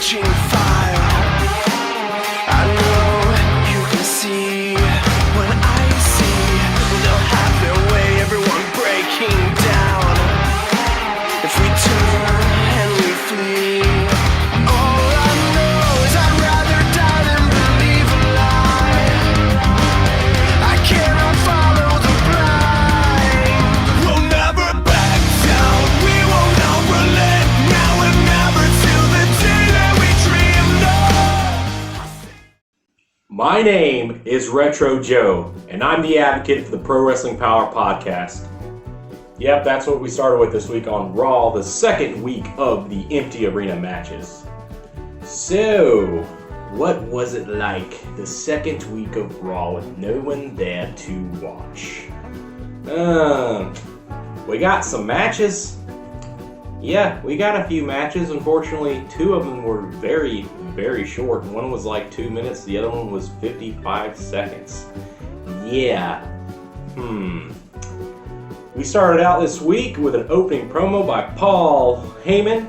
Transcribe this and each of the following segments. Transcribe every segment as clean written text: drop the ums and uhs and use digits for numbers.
catching fire. I know you can see when I see they'll have their way, everyone breaking down. If we turn and we flee, all I know is I'd rather die than believe a lie. I cannot follow the blind. We'll never back down, we will not relent. Now and never till the day that we dreamed of. My name is Retro Joe, and I'm the advocate for the Pro Wrestling Power podcast. Yep, that's what we started with this week on Raw, the second week of the empty arena matches. So, what was it like the second week of Raw with no one there to watch? We got some matches. Yeah, we got a few matches. Unfortunately, two of them were very, very short. One was like 2 minutes, the other one was 55 seconds. Yeah. We started out this week with an opening promo by Paul Heyman,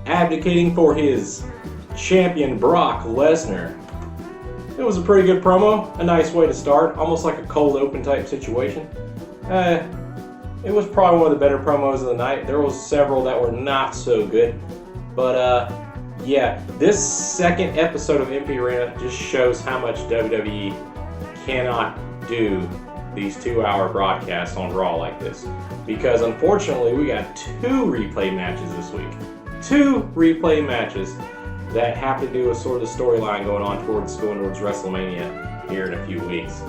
abdicating for his champion Brock Lesnar. It was a pretty good promo, a nice way to start, almost like a cold open type situation. It was probably one of the better promos of the night. There was several that were not so good, but yeah, this second episode of Empty Arena just shows how much WWE cannot do these 2-hour broadcasts on Raw like this, because unfortunately we got 2 replay matches this week. 2 replay matches that have to do with sort of the storyline going towards WrestleMania here in a few weeks.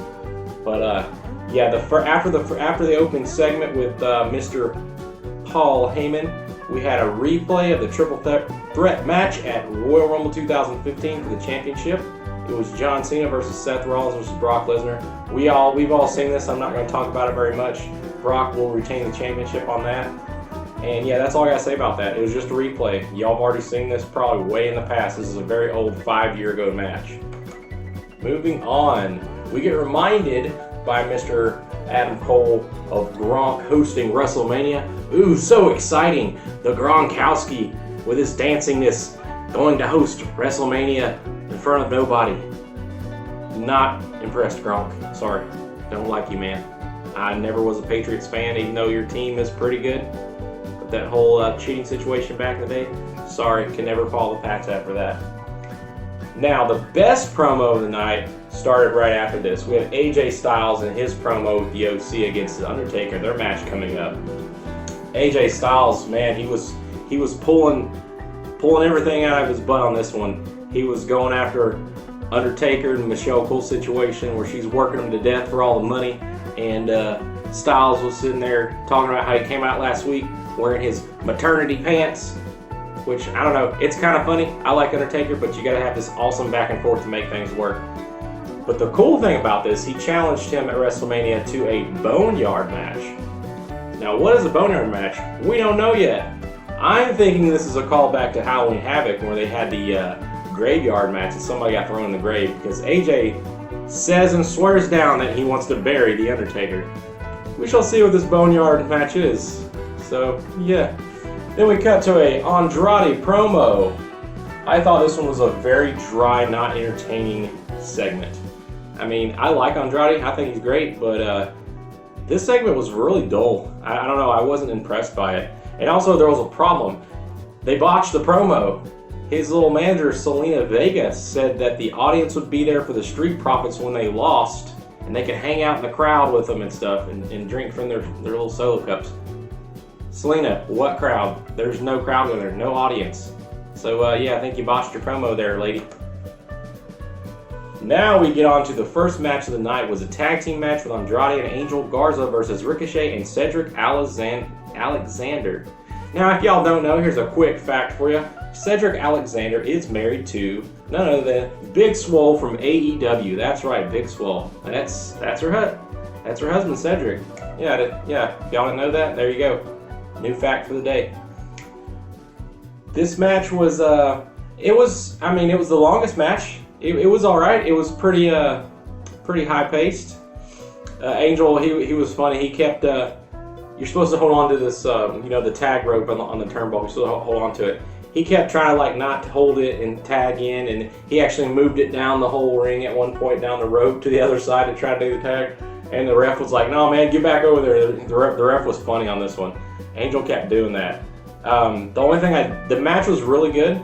But yeah, after the opening segment with Mr. Paul Heyman, we had a replay of the Triple Threat match at Royal Rumble 2015 for the championship. It was John Cena versus Seth Rollins versus Brock Lesnar. We've all seen this. I'm not going to talk about it very much. Brock will retain the championship on that. And yeah, that's all I got to say about that. It was just a replay. Y'all have already seen this probably way in the past. This is a very old 5-year-ago match. Moving on, we get reminded by Mr. Adam Cole of Gronk hosting WrestleMania. Ooh, so exciting. The Gronkowski with his dancingness going to host WrestleMania in front of nobody. Not impressed, Gronk. Sorry. Don't like you, man. I never was a Patriots fan, even though your team is pretty good. But that whole cheating situation back in the day, sorry, can never follow the Pats after that. Now, the best promo of the night started right after this. We had AJ Styles and his promo with the OC against The Undertaker, their match coming up. AJ Styles, man, he was pulling everything out of his butt on this one. He was going after Undertaker and Michelle Cole situation where she's working him to death for all the money, and Styles was sitting there talking about how he came out last week wearing his maternity pants, which, I don't know, it's kind of funny. I like Undertaker, but you gotta have this awesome back and forth to make things work. But the cool thing about this, he challenged him at WrestleMania to a Boneyard match. Now, what is a Boneyard match? We don't know yet. I'm thinking this is a callback to Halloween Havoc where they had the graveyard match and somebody got thrown in the grave, because AJ says and swears down that he wants to bury The Undertaker. We shall see what this Boneyard match is. So, yeah. Then we cut to a Andrade promo. I thought this one was a very dry, not entertaining segment. I mean, I like Andrade. I think he's great, but this segment was really dull. I don't know. I wasn't impressed by it. And also, there was a problem. They botched the promo. His little manager, Selena Vega, said that the audience would be there for the Street Profits when they lost, and they could hang out in the crowd with them and stuff and drink from their little solo cups. Selena, what crowd? There's no crowd with her, no audience. So, yeah, I think you botched your promo there, lady. Now we get on to the first match of the night. Was a tag team match with Andrade and Angel Garza versus Ricochet and Cedric Alexander. Now, if y'all don't know, here's a quick fact for you. Cedric Alexander is married to none other than Big Swole from AEW. That's right, Big Swole. That's her husband, Cedric. Yeah. If y'all didn't know that, there you go. New fact for the day. This match was it was the longest match. It was all right. It was pretty high paced. Angel, he was funny. He kept you're supposed to hold on to this, the tag rope on the turnbuckle. You're supposed to hold on to it. he kept trying to like not hold it and tag in, and he actually moved it down the whole ring at one point down the rope to the other side to try to do the tag. And the ref was like, "No, man, get back over there." The ref was funny on this one. Angel kept doing that. The only thing the match was really good.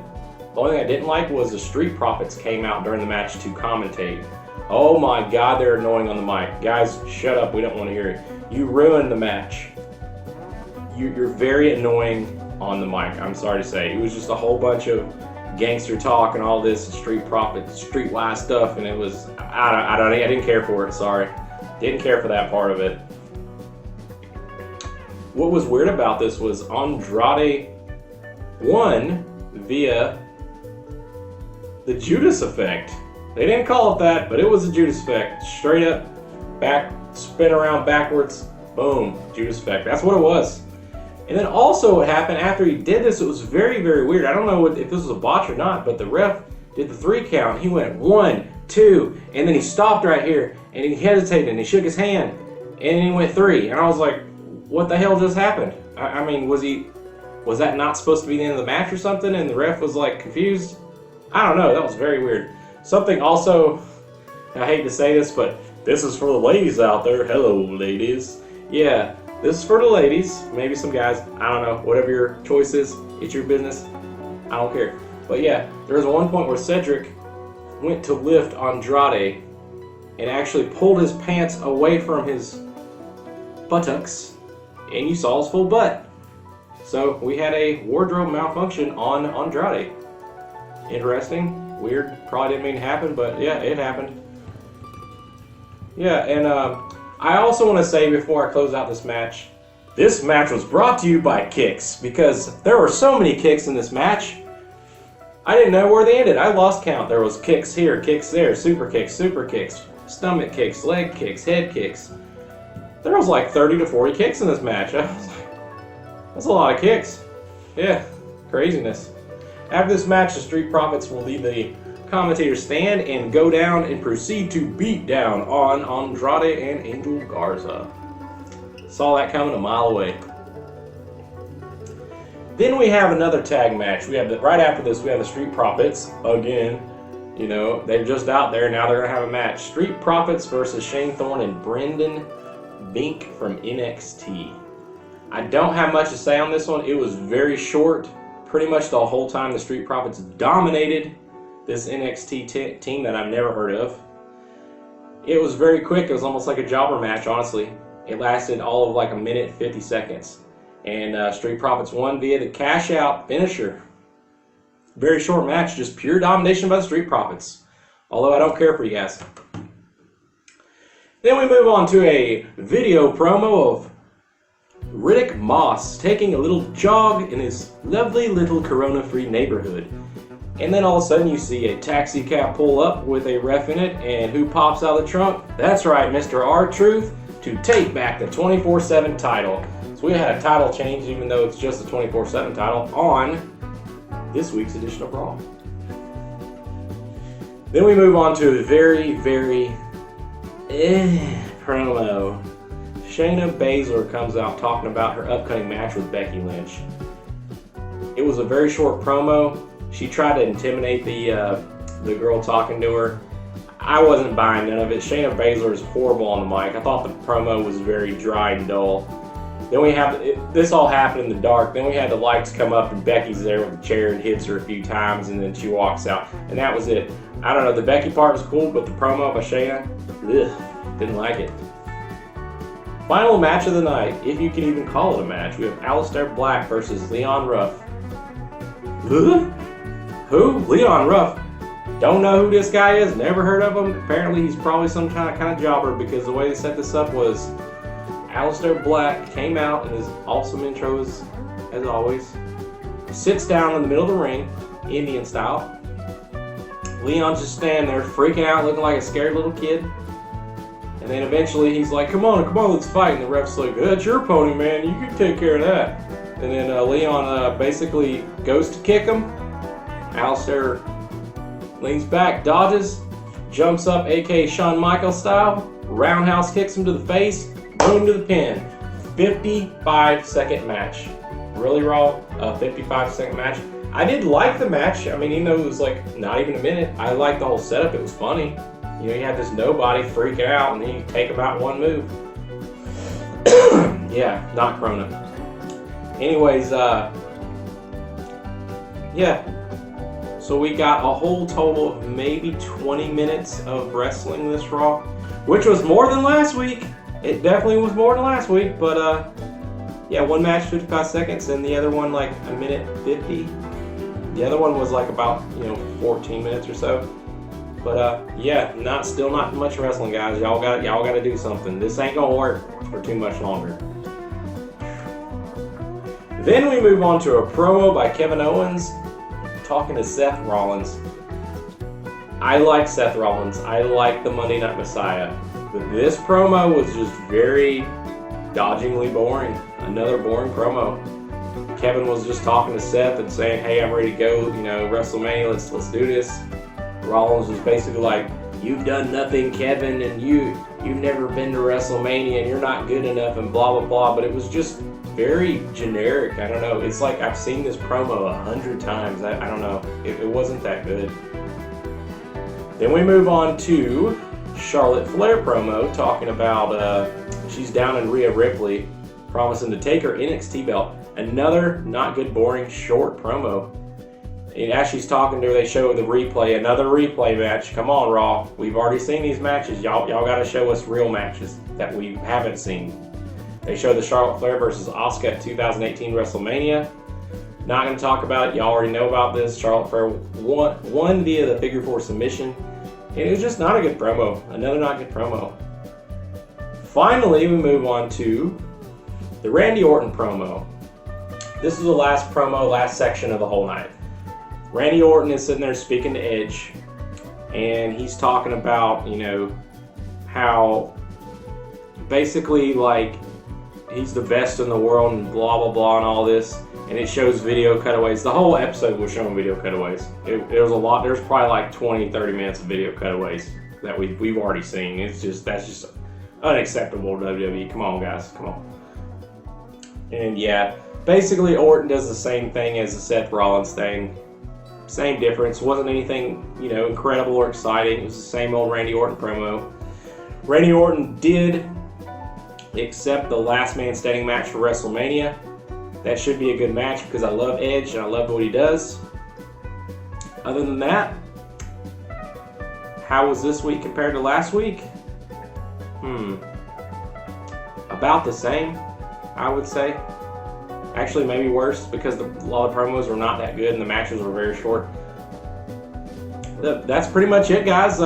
The only thing I didn't like was the Street Profits came out during the match to commentate. Oh my God, they're annoying on the mic. Guys, shut up. We don't want to hear it. You ruined the match. You're very annoying on the mic. I'm sorry to say. It was just a whole bunch of gangster talk and all this Street Profits, streetwise stuff, and it was I didn't care for it. Sorry, didn't care for that part of it. What was weird about this was Andrade won via the Judas effect. They didn't call it that, but it was a Judas effect. Straight up, back, spin around backwards, boom, Judas effect. That's what it was. And then also what happened after he did this, it was very, very weird. I don't know if this was a botch or not, but the ref did the 3 count. He went 1, 2, and then he stopped right here, and he hesitated, and he shook his hand, and then he went 3. And I was like, what the hell just happened? I mean, was that not supposed to be the end of the match or something? And the ref was like confused? I don't know, that was very weird. Something also, I hate to say this, but this is for the ladies out there. Hello, ladies. Yeah, this is for the ladies. Maybe some guys, I don't know, whatever your choice is, it's your business. I don't care. But yeah, there was one point where Cedric went to lift Andrade and actually pulled his pants away from his buttocks, and you saw his full butt. So we had a wardrobe malfunction on Andrade. Interesting, weird, probably didn't mean to happen, but yeah, it happened. Yeah, and I also want to say before I close out this match was brought to you by kicks, because there were so many kicks in this match. I didn't know where they ended. I lost count. There was kicks here, kicks there, super kicks, stomach kicks, leg kicks, head kicks. There was like 30 to 40 kicks in this match. I was like, that's a lot of kicks. Yeah, craziness. After this match, the Street Profits will leave the commentator stand and go down and proceed to beat down on Andrade and Angel Garza. Saw that coming a mile away. Then we have another tag match. We have right after this, we have the Street Profits again. You know, they're just out there now. They're gonna have a match. Street Profits versus Shane Thorne and Brendan Bink from NXT. I don't have much to say on this one. It was very short. Pretty much the whole time the Street Profits dominated this NXT team that I've never heard of. It was very quick. It was almost like a jobber match, honestly. It lasted all of like a minute 50 seconds. And Street Profits won via the cash out finisher. Very short match, just pure domination by the Street Profits. Although I don't care for you guys. Then we move on to a video promo of Riddick Moss taking a little jog in his lovely little corona-free neighborhood. And then all of a sudden you see a taxi cab pull up with a ref in it, and who pops out of the trunk? That's right, Mr. R-Truth, to take back the 24/7 title. So we had a title change, even though it's just a 24/7 title, on this week's edition of Raw. Then we move on to a very, very promo. Shayna Baszler comes out talking about her upcoming match with Becky Lynch. It was a very short promo. She tried to intimidate the girl talking to her. I wasn't buying none of it. Shayna Baszler is horrible on the mic. I thought the promo was very dry and dull. Then we have this all happened in the dark. Then we had the lights come up and Becky's there with the chair and hits her a few times, and then she walks out, and that was it. I don't know. The Becky part was cool, but the promo by Shayna, didn't like it. Final match of the night, if you can even call it a match, we have Alistair Black versus Leon Ruff. Who? Leon Ruff. Don't know who this guy is, never heard of him. Apparently he's probably some kind of jobber, because the way they set this up was Alistair Black came out in his awesome intro as always, sits down in the middle of the ring, Indian style. Leon's just standing there freaking out, looking like a scared little kid. And then eventually he's like, come on, let's fight. And the ref's like, that's your pony, man. You can take care of that. And then Leon basically goes to kick him. Alistair leans back, dodges, jumps up, aka Shawn Michaels style, roundhouse kicks him to the face, boom to the pin. 55-second match. Really, Raw? A 55-second match? I did like the match. I mean, even though it was like not even a minute, I liked the whole setup. It was funny. You know, you had this nobody freaking out, and then you take him out in one move. Yeah, not Corona. Anyways, yeah. So we got a whole total of maybe 20 minutes of wrestling this Raw, which was more than last week. It definitely was more than last week, but yeah, one match 55 seconds, and the other one like a minute 50. The other one was like about 14 minutes or so. But yeah, still not much wrestling, guys. Y'all got to do something. This ain't gonna work for too much longer. Then we move on to a promo by Kevin Owens talking to Seth Rollins. I like Seth Rollins. I like the Monday Night Messiah. But this promo was just very dodgingly boring. Another boring promo. Kevin was just talking to Seth and saying, "Hey, I'm ready to go. WrestleMania. Let's do this." Rollins was basically like, "You've done nothing, Kevin, and you've never been to WrestleMania, and you're not good enough," and blah blah blah. But it was just very generic. I don't know. It's like I've seen this promo 100 times. I don't know. It wasn't that good. Then we move on to Charlotte Flair promo talking about she's down in Rhea Ripley, promising to take her NXT belt. Another not good, boring, short promo. And as she's talking to her, they show the replay. Another replay match. Come on, Raw. We've already seen these matches. Y'all got to show us real matches that we haven't seen. They show the Charlotte Flair versus Asuka at 2018 WrestleMania. Not going to talk about it. Y'all already know about this. Charlotte Flair won via the figure 4 submission. And it was just not a good promo. Another not good promo. Finally, we move on to the Randy Orton promo. This is the last promo, last section of the whole night. Randy Orton is sitting there speaking to Edge. And he's talking about, how basically like he's the best in the world and blah blah blah and all this, and it shows video cutaways. The whole episode was showing video cutaways. It was a lot. There's probably like 20-30 minutes of video cutaways that we've already seen. That's just unacceptable to WWE. Come on, guys, come on. And yeah, basically Orton does the same thing as the Seth Rollins thing. Same difference. Wasn't anything incredible or exciting. It was the same old Randy Orton promo. Randy Orton did accept the last man standing match for WrestleMania. That should be a good match because I love Edge and I love what he does. Other than that, how was this week compared to last week? About the same, I would say. Actually, maybe worse because a lot of promos were not that good and the matches were very short. That's pretty much it, guys.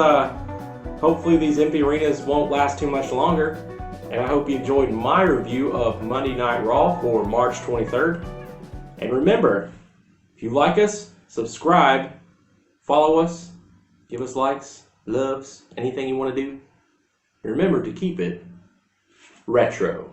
Hopefully these empty arenas won't last too much longer. And I hope you enjoyed my review of Monday Night Raw for March 23rd. And remember, if you like us, subscribe, follow us, give us likes, loves, anything you want to do. And remember to keep it retro.